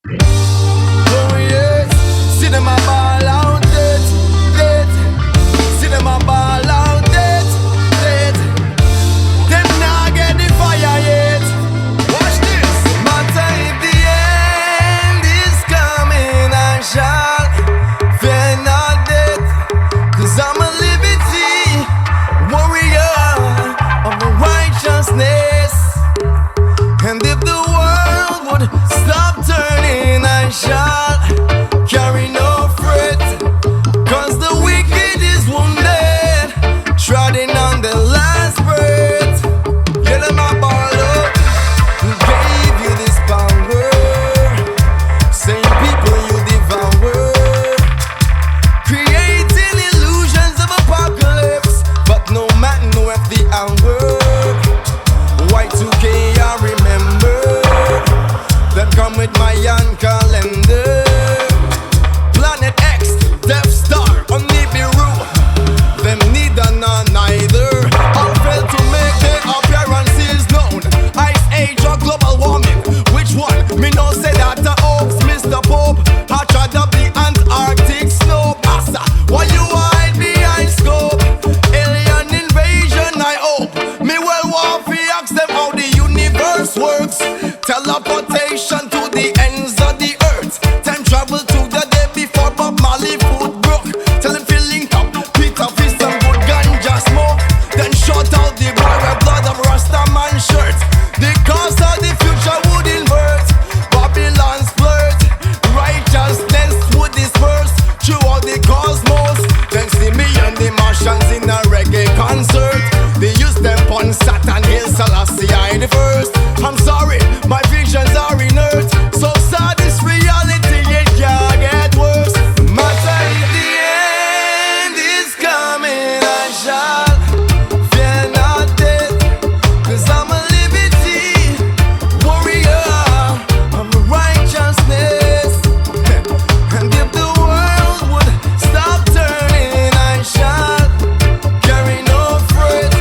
Oh yes, see them a ball out dead, dead. See them a ball out dead, dead. Them nah get the fire yet. Watch this. Matter if the end is coming, I shall fear not death, 'cause I'm a liberty warrior of righteousness. And if the world would stop turning, I shall carry no fret, 'cause the wicked is wounded, trodden on the last breath. Yeah, them a ball up. Who gave you this power? Same people you devour, creating illusions of apocalypse, but no man knoweth the hour. Y2K, I remember. Them come with my young calendar. Planet X, Death Star, on Nibiru. Them neither nor neither. All fail to make their appearances known. Ice age or global warming, which one? Me no say that the hoax, Mr. Pope. I tried up the Antarctic snow. Asa, why you hide behind scope? Alien invasion, I hope. Me well want fi ask them how the universe works. Teleportation to the ends of the earth. Time travel to the day before Bob Marley foot broke. Tell him fi link up, Peter Fist and good ganja smoke. Then shut out the boy with blood of Rasta man shirt. The cause of the future would invert. Babylon's flirt, righteousness would disperse throughout the cosmos. Then see me and the Martians in a reggae concert. They use them on Saturn Hill, Selassie I the first. I'm sorry, my visions are inert. So sad this reality, it can't get worse. Matter if the end is coming, I shall fear not death, 'cause I'm a liberty warrior of righteousness. And if the world would stop turning, I shall carry no fret,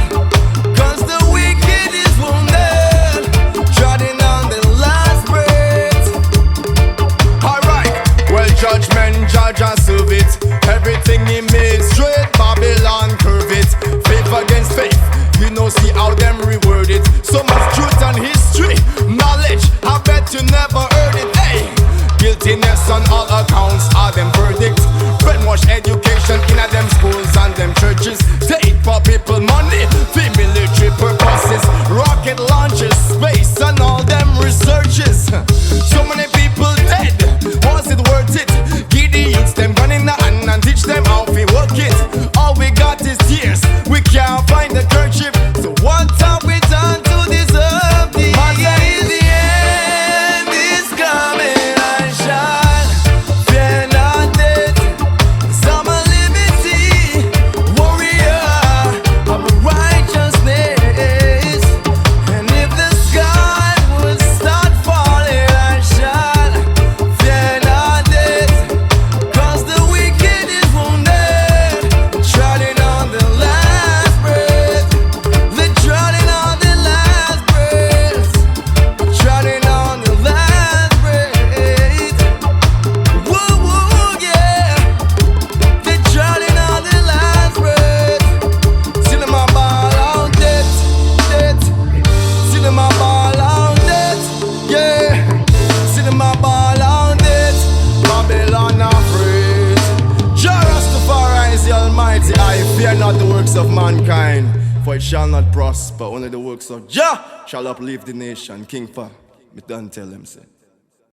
'cause the wicked is wounded, trodden on the last breath. Alright, well, judgment, judge and serve it. Everything he made straight, Babylon curve it. Faith against faith, you know, see how them reword it. So much truth and history, knowledge, I bet you never heard it. Hey, guiltiness on all accounts are them verdict. Brainwash education in a them schools and them churches. Take for people money, for military purposes. Rocket launches, space and all them researches. So many people dead, was it worth it? Give the youths them gun in the hand and teach them how we work it. All we got is tears, we can't find the kerchief. So what have we done to deserve the end? The end is coming, I shall fear not death, 'cause I'm a liberty warrior of righteousness. And if the sky would start falling, I shall fear not death, 'cause the wicked is wounded, trodden on the last breath. They're trodden on the last breath, trodden on the last breath. Woo woo, yeah. They're trodden on the last breath. See them a ball out dead, dead. See them a ball out dead, yeah. See them a ball out dead. Babylon afraid. Jah Rastafari is the Almighty. I fear not the works of mankind, for it shall not prosper. Only the works of Jah shall uplift the nation. King Fa, me done tell him say.